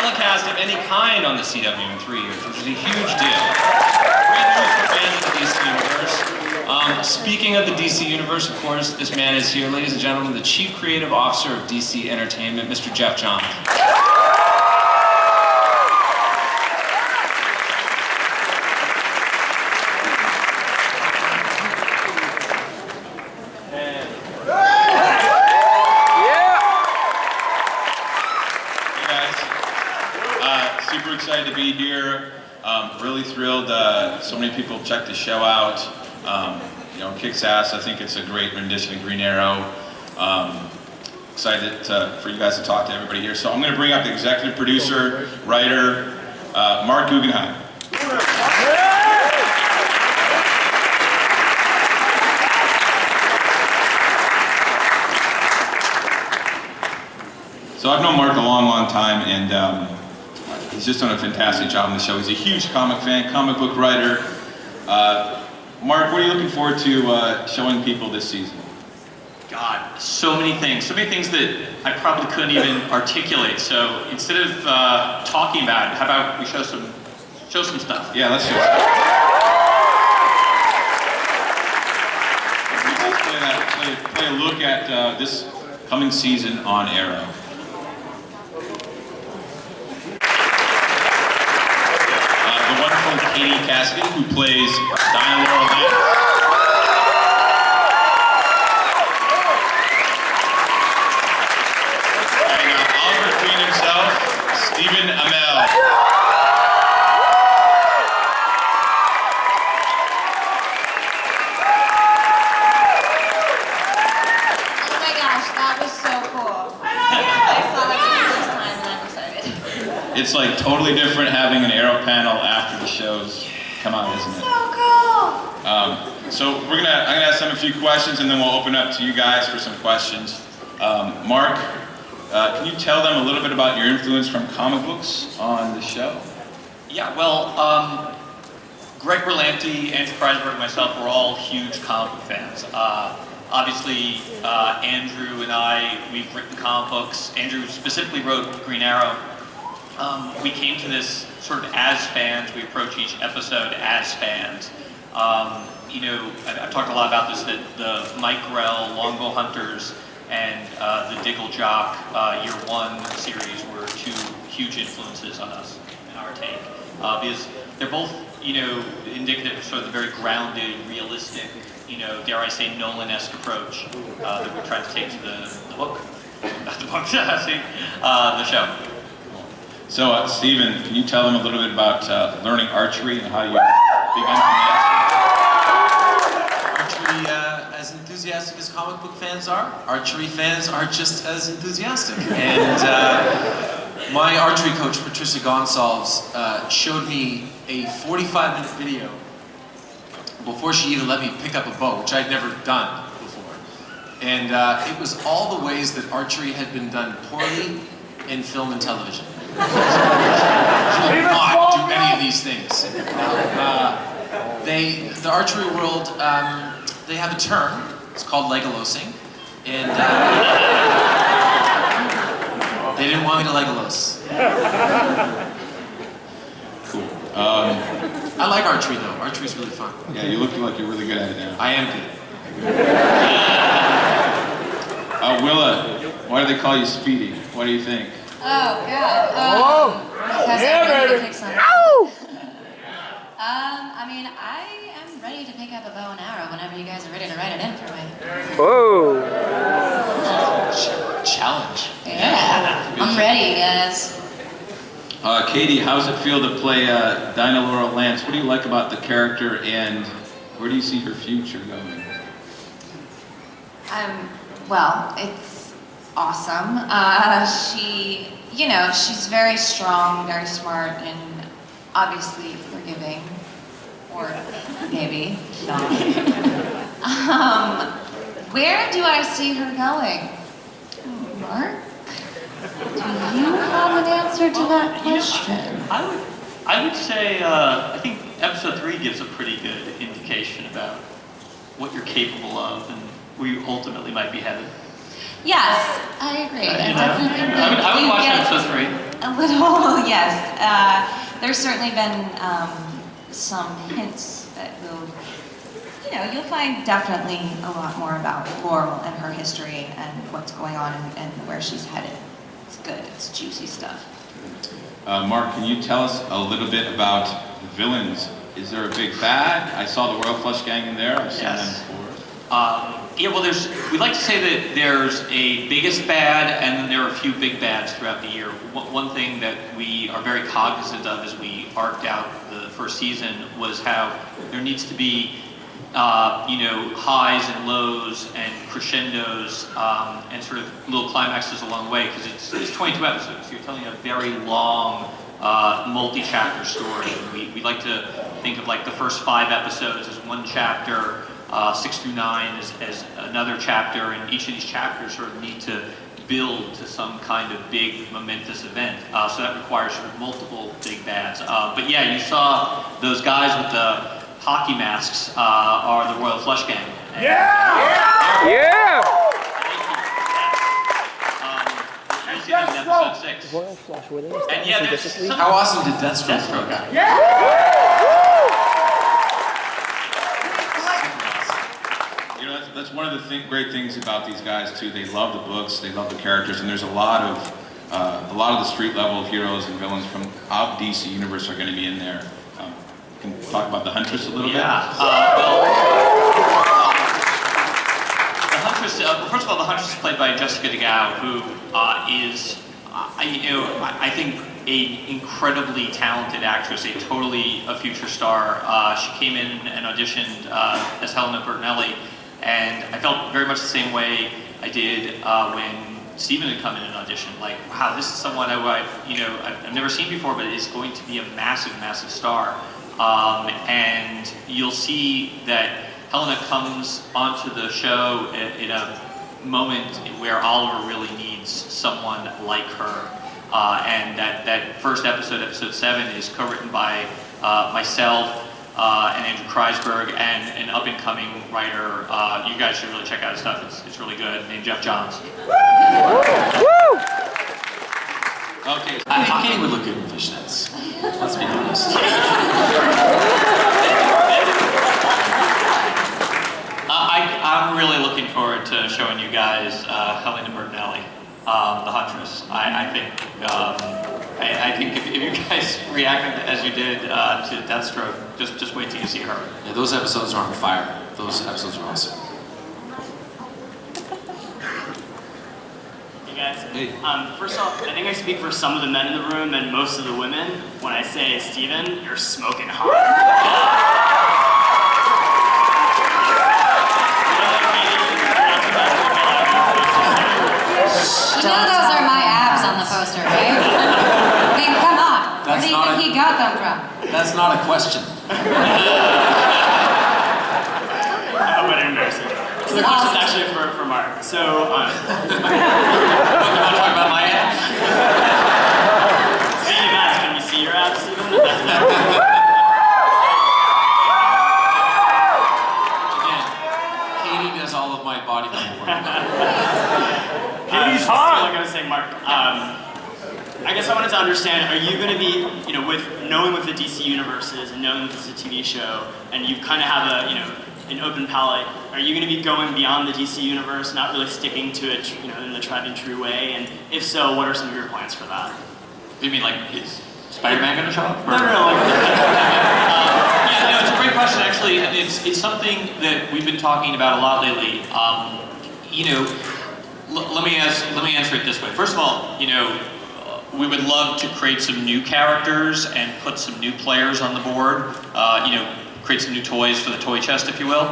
telecast of any kind on the CW in 3 years, which is a huge deal. Great news for fans of the DC Universe. Speaking of the DC Universe, of course, this man is here, ladies and gentlemen, the Chief Creative Officer of DC Entertainment, Mr. Jeff Johns. Super excited to be here. Really thrilled. So many people checked the show out. You know, kicks ass. I think it's a great rendition of Green Arrow. Excited for you guys to talk to everybody here. So I'm going to bring up the executive producer, writer, Mark Guggenheim. So I've known Mark a long, long time, and he's just done a fantastic job on the show. He's a huge comic fan, comic book writer. Mark, what are you looking forward to showing people this season? God, so many things that I probably couldn't even articulate. So instead of talking about it, how about we show some stuff? Yeah, let's show some. Let's play a look at this coming season on Arrow. Katie Cassidy, who plays Dinah Laurel Lance. And Oliver Queen himself, Stephen Amell. Oh my gosh, that was so cool. I saw that for the first time and I'm excited. It's like totally different having an Arrow panel after the shows come out, isn't it? So cool. So I'm gonna ask them a few questions, and then we'll open up to you guys for some questions. Mark, can you tell them a little bit about your influence from comic books on the show? Yeah, well, Greg Berlanti, Andrew Kreisberg, and myself were all huge comic book fans. Obviously, Andrew and I, we've written comic books. Andrew specifically wrote Green Arrow. We came to this sort of as fans. We approach each episode as fans. You know, I've talked a lot about this, that the Mike Grell, Longbow Hunters, and the Diggle Jock Year One series were two huge influences on us in our take. Because they're both, you know, indicative of sort of the very grounded, realistic, you know, dare I say, Nolan-esque approach that we're trying to take to the book. Not the book, see? The show. So, Stephen, can you tell them a little bit about learning archery and how you began to master archery? As enthusiastic as comic book fans are, archery fans are just as enthusiastic. And my archery coach, Patricia Gonsalves, showed me a 45-minute video before she even let me pick up a bow, which I'd never done before. And it was all the ways that archery had been done poorly in film and television. You will not do any of these things. The archery world, they have a term. It's called Legolosing, and they didn't want me to Legolos. Cool. I like archery though. Archery's really fun. Yeah, you look like you're really good at it now. I am good. Willa, why do they call you Speedy? What do you think? Oh, God. Because I'm ready to kick some. I mean, I am ready to pick up a bow and arrow whenever you guys are ready to write it in for me. Whoa! Challenge. Yeah, I'm ready, guys. Katie, how does it feel to play Dinah Laurel Lance? What do you like about the character, and where do you see her future going? Well, it's awesome. She, you know, she's very strong, very smart, and obviously forgiving. Or maybe not. Where do I see her going? Mark? Do you have an answer to that question? I would say, I think episode 3 gives a pretty good indication about what you're capable of and where you ultimately might be headed. Yes, I agree. I definitely think I would watch you get episode 3. a little, Yes, there's certainly been some hints that you'll find definitely a lot more about Laurel and her history and what's going on and where she's headed. It's good, it's juicy stuff. Mark, can you tell us a little bit about the villains? Is there a big bad? I saw the Royal Flush Gang in there. I've seen them before. Yeah, well, we like to say that there's a biggest bad, and then there are a few big bads throughout the year. One thing that we are very cognizant of as we arced out the first season was how there needs to be, highs and lows and crescendos and sort of little climaxes along the way, because it's 22 episodes. So you're telling a very long, multi-chapter story. We like to think of like the first 5 episodes as one chapter. 6 through 9 as another chapter, and each of these chapters sort of need to build to some kind of big momentous event. So that requires sort of multiple big bads. But yeah, you saw those guys with the hockey masks are the Royal Flush Gang. You'll see them in episode 6. Royal Flush, were they? And yeah, there's some How awesome did Deathstroke Deathstroke look? That's one of the great things about these guys too. They love the books, they love the characters, and there's a lot of the street level heroes and villains from out DC universe are going to be in there. Can you talk about the Huntress a little bit? The Huntress. First of all, the Huntress is played by Jessica DeGao, who is, I think, an incredibly talented actress, a future star. She came in and auditioned as Helena Bertinelli. And I felt very much the same way I did when Steven had come in and auditioned. Like, wow, this is someone I've never seen before, but is going to be a massive, massive star. And you'll see that Helena comes onto the show in a moment where Oliver really needs someone like her. And that first episode, episode 7, is co-written by myself, and Andrew Kreisberg, and an up-and-coming writer. You guys should really check out his stuff. It's really good. Named Jeff Johns. Okay, I think Katie would look good in fishnets. Let's be honest. I'm really looking forward to showing you guys Helena Bertinelli, the Huntress. I think if you guys reacted as you did to Deathstroke, just wait till you see her. Yeah, those episodes are on fire. Those episodes are awesome. Hey guys. Hey. First off, I think I speak for some of the men in the room and most of the women when I say, Steven, you're smoking hot. You know those are my abs on the poster, right? I mean, come on. Where do you think he got them from? That's not a question. I hope I didn't embarrass you. So the question's actually for Mark. So, You want to talk about my abs? speaking of abs, can we see your abs, Steven? Again, Katie does all of my body work. Katie's hot! Like I was saying, Mark, I guess I wanted to understand, are you going to be, knowing what the DC universe is and knowing that this is a TV show, and you kind of have an open palette, are you going to be going beyond the DC universe, not really sticking to it, in the tried and true way? And if so, what are some of your plans for that? You mean like, is Spider-Man going to show up? No. Yeah, it's a great question, actually. And it's something that we've been talking about a lot lately. Let me answer it this way. First of all, we would love to create some new characters and put some new players on the board. Create some new toys for the toy chest, if you will.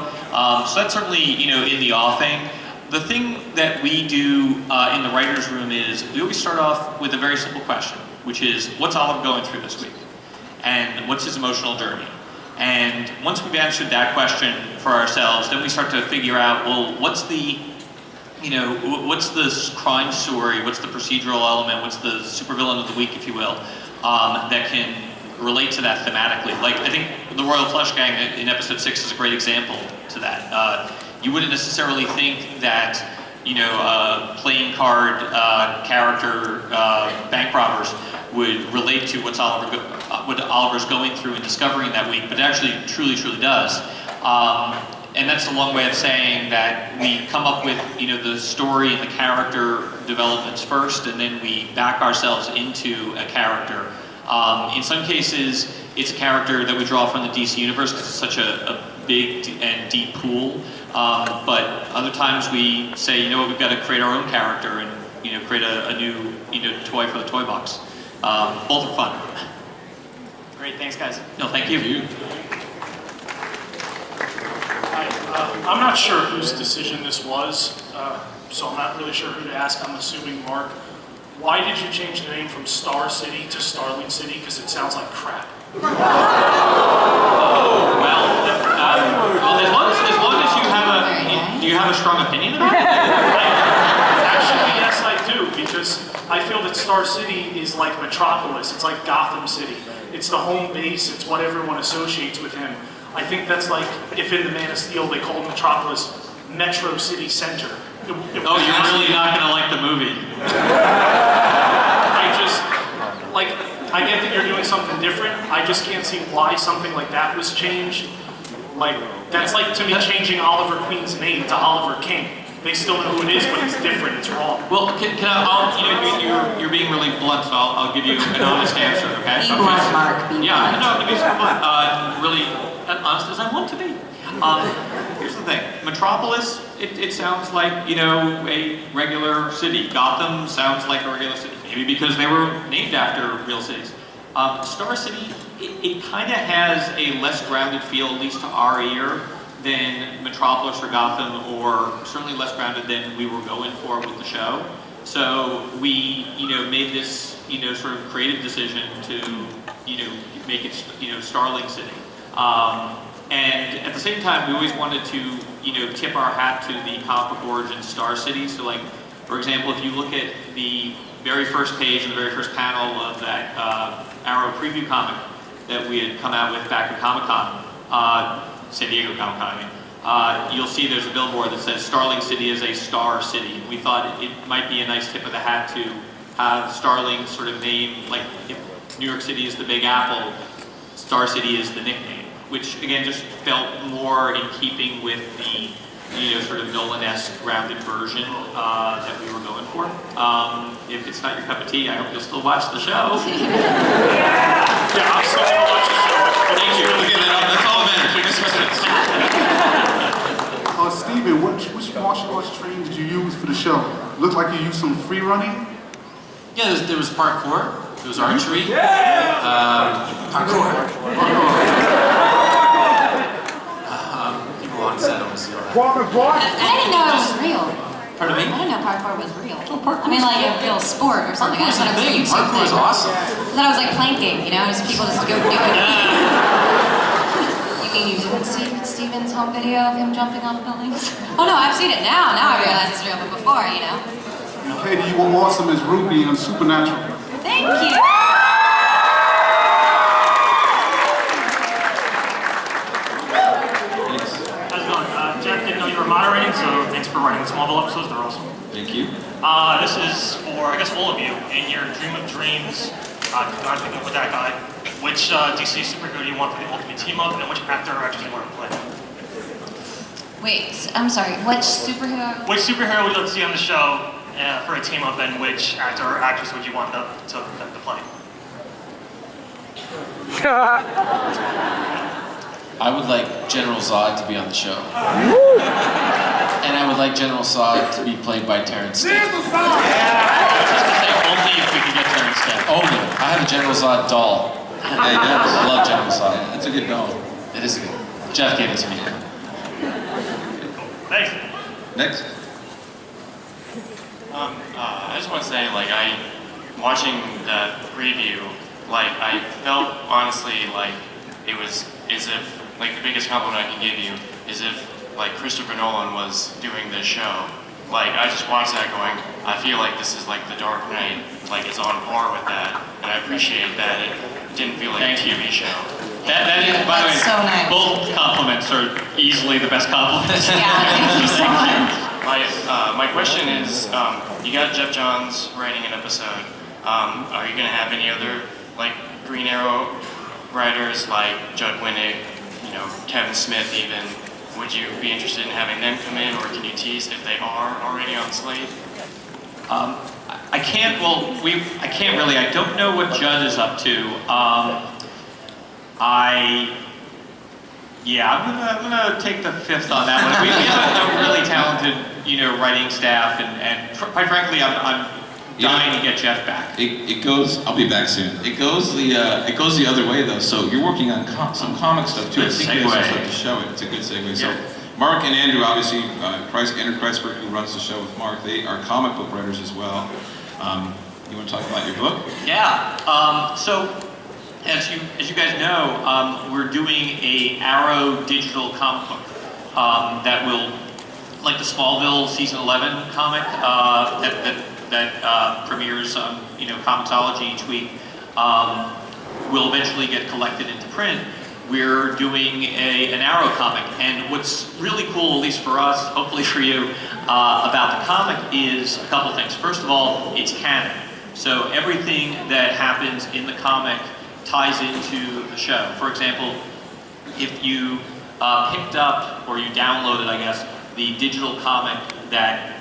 So that's certainly, in the offing. The thing that we do in the writer's room is we always start off with a very simple question, which is, what's Oliver going through this week? And what's his emotional journey? And once we've answered that question for ourselves, then we start to figure out, well, what's the crime story, what's the procedural element, what's the supervillain of the week, if you will, that can relate to that thematically. Like, I think the Royal Flush Gang in episode 6 is a great example to that. You wouldn't necessarily think that, playing card character bank robbers would relate to what Oliver's going through and discovering that week, but it actually truly does. And that's a long way of saying that we come up with, the story and the character developments first, and then we back ourselves into a character. In some cases, it's a character that we draw from the DC universe because it's such a big and deep pool. But other times we say, we've got to create our own character and, create a new, toy for the toy box. Both are fun. Great, thanks guys. No, thank you. I'm not sure whose decision this was, so I'm not really sure who to ask. I'm assuming Mark. Why did you change the name from Star City to Starling City? Because it sounds like crap. Well, as long as you have do you have a strong opinion about it? Actually, yes, I do, because I feel that Star City is like Metropolis. It's like Gotham City. It's the home base. It's what everyone associates with him. I think that's like if in the Man of Steel they called Metropolis Metro City Center. You're really not going to like the movie. I get that you're doing something different. I just can't see why something like that was changed. That's like to me changing Oliver Queen's name to Oliver King. They still know who it is, but it's different. It's wrong. Well, you're being really blunt, so I'll give you an honest answer, okay? Be blunt, Mark. Be blunt. No, give me some blunt. Really as honest as I want to be. Here's the thing. Metropolis, it sounds like, a regular city. Gotham sounds like a regular city. Maybe because they were named after real cities. Star City, it kind of has a less grounded feel, at least to our ear, than Metropolis or Gotham, or certainly less grounded than we were going for with the show. So we, made this, sort of creative decision to, make it, Starling City. And at the same time, we always wanted to, tip our hat to the comic book origin Star City. So like, for example, if you look at the very first page and the very first panel of that Arrow preview comic that we had come out with back at Comic-Con, San Diego Comic-Con, you'll see there's a billboard that says Starling City is a star city. We thought it might be a nice tip of the hat to have Starling sort of name, like if New York City is the Big Apple, Star City is the nickname, which again just felt more in keeping with the sort of Nolan-esque grounded version that we were going for. If it's not your cup of tea, I hope you'll still watch the show. Yeah, I'm still gonna watch the show. Thank you. Okay, that's all that matters. Steven, which martial arts training did you use for the show? Looked like you used some free running. Yeah, there was parkour. There was archery. Parkour. People on set always see all that. I didn't know it was real. Pardon me? I didn't know parkour was real. Oh, parkour. I mean, like a real sport or something. I just thought it was a YouTube Parkour is thing. awesome. I thought it was like planking, just people just go do it. You mean you didn't see Steven's home video of him jumping off buildings? Oh no, I've seen it now. Now I realize it's real, but before, Katie, you were awesome as Ruby on Supernatural. Thank you. How's it going? Jeff didn't know you were moderating, so thanks for writing the Smallville episodes. They're awesome. Thank you. This is for, I guess, all of you. In your dream of dreams, I'm thinking with that guy, which DC superhero do you want for the ultimate team up, and which actor or actress do you want to play? Wait, I'm sorry. Which superhero? Which superhero would you like to see on the show for a team up, and which actor or actress would you want them to play? I would like General Zod to be on the show. And I would like General Zod to be played by Terrence Stamp. I was just going to say, only if we could get Terrence Stamp. Only. I have a General Zod doll. Yeah, he does. I love General Zod. Yeah, that's a good doll. It is good. Jeff gave it to me. Thanks. Next. I just want to say, watching the preview, I felt honestly like it was as if, the biggest compliment I can give you is if, Christopher Nolan was doing this show. I just watched that going, I feel like this is The Dark Knight, it's on par with that, and I appreciate that it didn't feel like a TV show. That is, by the way, That's so nice. both compliments are easily the best compliments. Yeah, thank you so much. My question is, you got Jeff Johns writing an episode. Are you going to have any other like Green Arrow writers like Judd Winnick, Kevin Smith even? Would you be interested in having them come in, or can you tease if they are already on slate? I can't. Well, I can't really. I don't know what Judd is up to. I'm gonna take the fifth on that one. We have a really talented, writing staff, and quite frankly, I'm dying to get Jeff back. It goes. I'll be back soon. It goes the other way though. So you're working on some comic stuff too. I think you guys have to show it. It's a good segue. So Mark and Andrew, obviously, Andrew Kreisberg, who runs the show with Mark, they are comic book writers as well. You want to talk about your book? Yeah. So as you guys know, we're doing a Arrow digital comic book that will, like the Smallville season 11 comic that premieres on Comixology each week, will eventually get collected into print. We're doing an Arrow comic, and what's really cool, at least for us, hopefully for you, about the comic is a couple things. First of all, it's canon. So everything that happens in the comic ties into the show. For example, if you picked up, or you downloaded, I guess, the digital comic that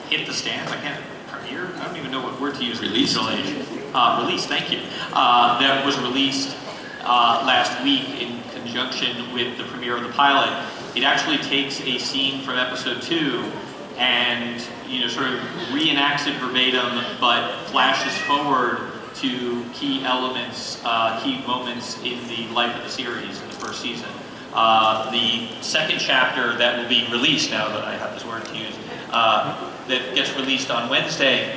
hit the stands, I can't, premiere? I don't even know what word to use. Release. Release, thank you. That was released last week in conjunction with the premiere of the pilot. It actually takes a scene from episode 2 and sort of reenacts it verbatim, but flashes forward to key elements, key moments in the life of the series in the first season. The second chapter that will be released, now that I have this word to use, that gets released on Wednesday,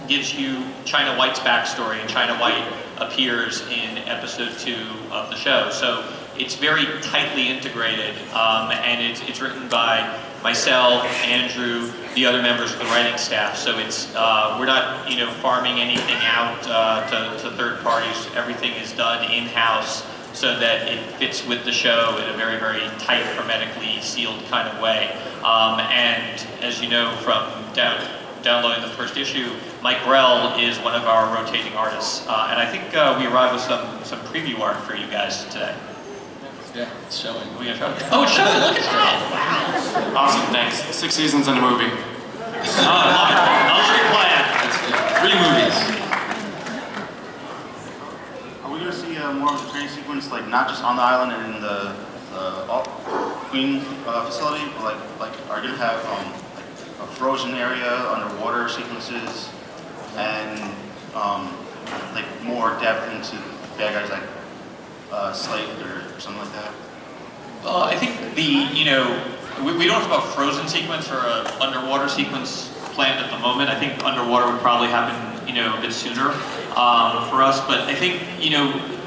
gives you China White's backstory, and China White appears in episode 2 of the show. So it's very tightly integrated, and it's written by myself, Andrew, the other members of the writing staff. So it's we're not farming anything out to third parties. Everything is done in-house so that it fits with the show in a very, very tight, hermetically sealed kind of way. And as you know from downloading the first issue, Mike Grell is one of our rotating artists, and I think we arrived with some preview art for you guys today. Yeah, it's showing. We gonna show it? Oh, it's showing! Look at that! Wow! Awesome, thanks. 6 seasons and a movie. I love it. Luxury plan. That's good. 3 movies. Are we going to see more of the training sequence, like not just on the island and in the Queen facility, but like are you going to have like a frozen area, underwater sequences, and like more depth into bad guys like Slate or something like that? Well, I think we don't have a frozen sequence or an underwater sequence planned at the moment. I think underwater would probably happen, a bit sooner for us. But I think,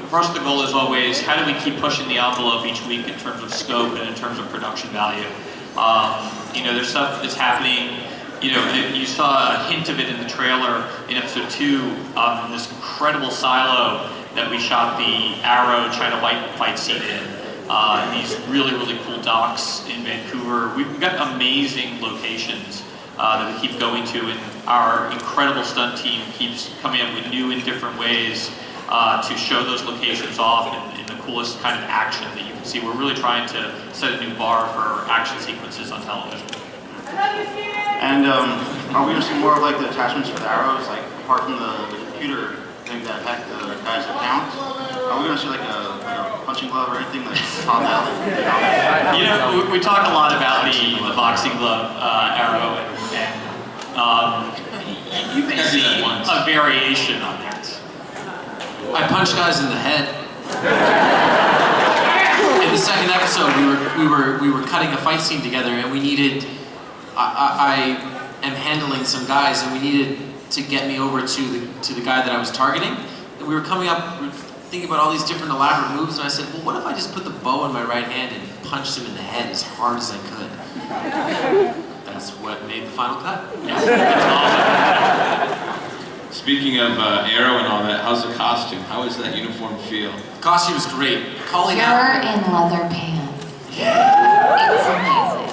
for us the goal is always how do we keep pushing the envelope each week in terms of scope and in terms of production value. There's stuff that's happening. You saw a hint of it in the trailer in episode 2, in this incredible silo that we shot the Arrow China White fight scene in. These really, really cool docks in Vancouver. We've got amazing locations that we keep going to, and our incredible stunt team keeps coming up with new and different ways to show those locations off in the coolest kind of action that you can see. We're really trying to set a new bar for action sequences on television. And are we going to see more of like the attachments for the arrows, like apart from the computer thing that hacked the guy's account? Are we going to see like a punching glove or anything like on that? We talk a lot about the boxing glove arrow, and you may see a variation on that. I punch guys in the head. In the second episode, we were cutting a fight scene together, and we needed. I am handling some guys, and we needed to get me over to the guy that I was targeting. And we were thinking about all these different elaborate moves, and I said, well, what if I just put the bow in my right hand and punched him in the head as hard as I could? That's what made the final cut. Yeah, that's awesome. Speaking of Arrow and all that, how's the costume? How does that uniform feel? The costume is great. Calling You're out. in leather pants. It's amazing.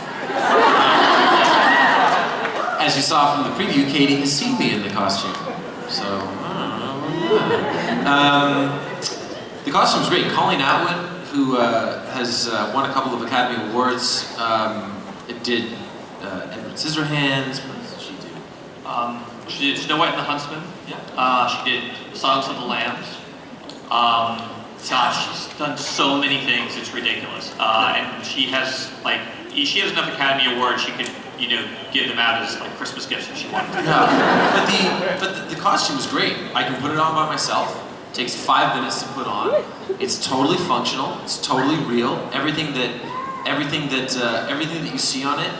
as you saw from the preview, Katie has seen me in the costume. So, the costume's great. Colleen Atwood, who has won a couple of Academy Awards, it did Edward Scissorhands. What did she do? She did Snow White and the Huntsman. Yeah. She did Silence of the Lambs. Gosh, she's done so many things, it's ridiculous. And she has enough Academy Awards, she could, give them out as like Christmas gifts if she wanted to. No, but the costume is great. I can put it on by myself. It takes 5 minutes to put on. It's totally functional. It's totally real. Everything that you see on it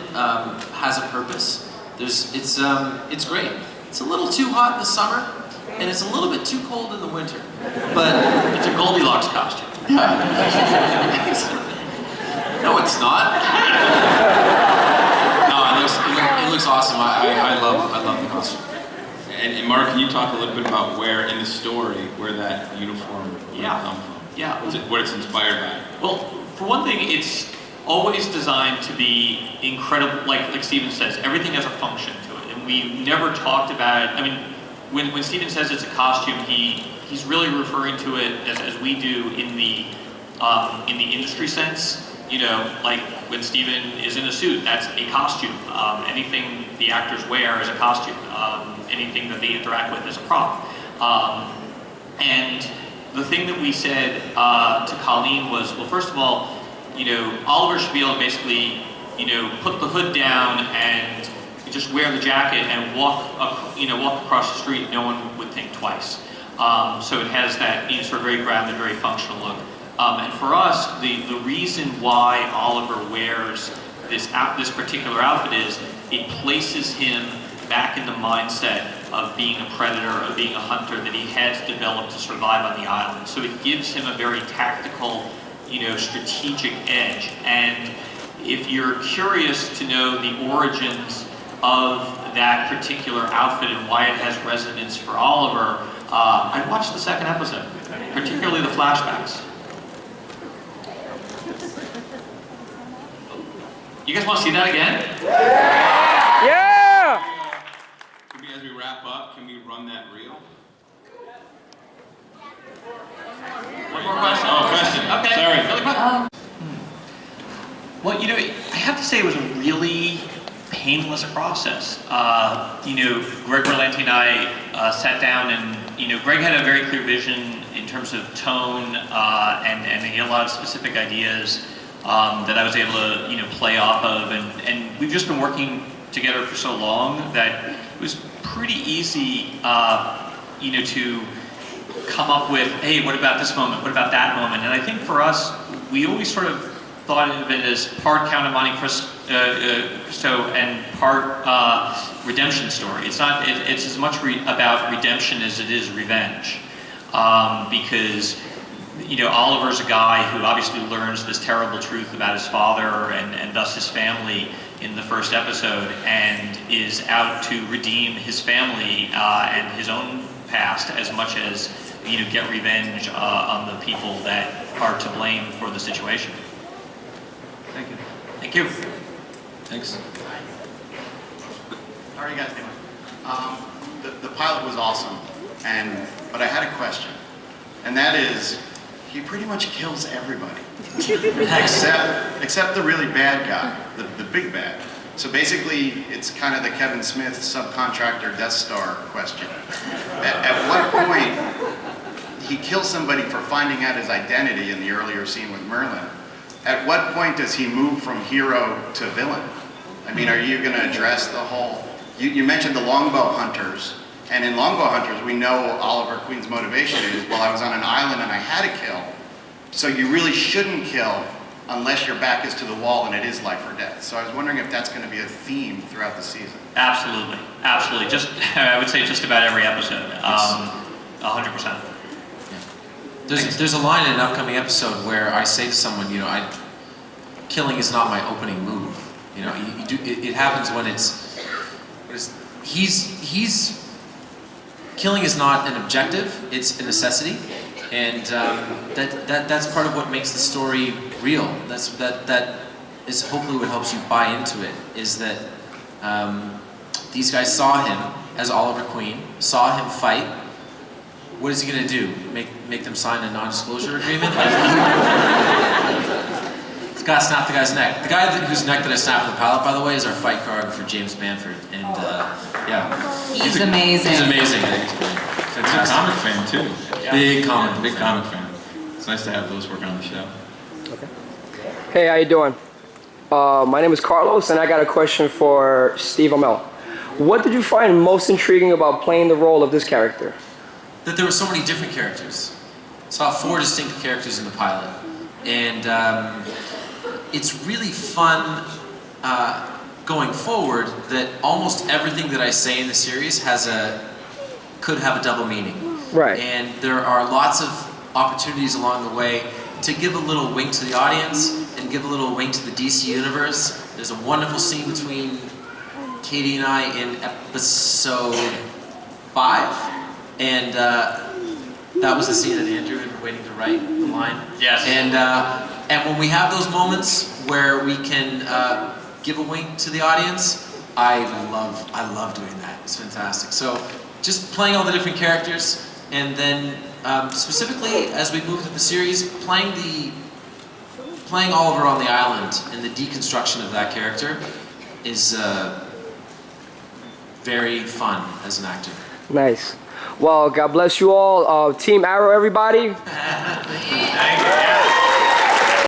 has a purpose. It's great. It's a little too hot in the summer, and it's a little bit too cold in the winter. But It's a Goldilocks costume. yeah. No, it's not. No, it looks awesome. I love the costume. And Mark, can you talk a little bit about where in the story where that uniform would come from? Yeah. What it's inspired by? Well, for one thing, it's always designed to be incredible. Like Steven says, everything has a function to it, and we never talked about it. I mean, when Steven says it's a costume, he's really referring to it as we do in the industry sense. Like when Steven is in a suit, that's a costume. Anything the actors wear is a costume. Anything that they interact with is a prop. And the thing that we said to Colleen was, well, first of all, Oliver should be able to basically, put the hood down and just wear the jacket and walk across the street. No one would think twice. So it has that sort of very grounded, very functional look. And for us, the reason why Oliver wears this particular outfit is it places him back in the mindset of being a predator, of being a hunter that he had to develop to survive on the island. So it gives him a very tactical, strategic edge. And if you're curious to know the origins of that particular outfit and why it has resonance for Oliver, I'd watch the second episode, particularly the flashbacks. You guys want to see that again? Yeah! As we wrap up, can we run that reel? One more question. Oh, question. Okay. Sorry. Really quick. Well, I have to say it was a really painless process. Greg Berlanti and I sat down and, Greg had a very clear vision in terms of tone, and he had a lot of specific ideas that I was able to, play off of, and we've just been working together for so long that it was pretty easy, to come up with, hey, what about this moment? What about that moment? And I think for us, we always sort of thought of it as part Count of Monte Cristo and part redemption story. It's as much about redemption as it is revenge, because Oliver's a guy who obviously learns this terrible truth about his father and thus his family in the first episode, and is out to redeem his family and his own past as much as get revenge on the people that are to blame for the situation. Thank you. Thank you. Thanks. How are you guys doing? The pilot was awesome, but I had a question, and that is, he pretty much kills everybody, except the really bad guy, the big bad. So basically, it's kind of the Kevin Smith subcontractor Death Star question. At what point he kills somebody for finding out his identity in the earlier scene with Merlin? At what point does he move from hero to villain? I mean, are you going to address the whole? You mentioned the longbow hunters, and in longbow hunters, we know Oliver Queen's motivation is, well, I was on an island and I had to kill. So you really shouldn't kill unless your back is to the wall and it is life or death. So I was wondering if that's going to be a theme throughout the season. Absolutely. I would say just about every episode. 100%. There's a line in an upcoming episode where I say to someone, killing is not my opening move. It happens when killing is not an objective, it's a necessity, and that's part of what makes the story real. That is hopefully what helps you buy into it, is that these guys saw him as Oliver Queen, saw him fight. What is he gonna do? Make them sign a non-disclosure agreement? Like, he's gotta snap the guy's neck. The guy whose neck that I snapped in the pilot, by the way, is our fight choreographer, James Manford. And yeah. He's amazing. He's amazing. I think he's great. He's a comic fan too. Big comic. Big comic fan. It's nice to have those working on the show. Okay. Hey, how you doing? My name is Carlos, and I got a question for Steve Amell. What did you find most intriguing about playing the role of this character? That there were so many different characters. Saw 4 distinct characters in the pilot, and it's really fun going forward that almost everything that I say in the series could have a double meaning. Right. And there are lots of opportunities along the way to give a little wink to the audience and give a little wink to the DC universe. There's a wonderful scene between Katie and I in episode 5, and that was the scene that Andrew had been waiting to write the line. Yes. And when we have those moments where we can give a wink to the audience, I love doing that. It's fantastic. So just playing all the different characters, and then specifically as we move through the series, playing Oliver on the island and the deconstruction of that character is very fun as an actor. Nice. Well, God bless you all. Team Arrow, everybody.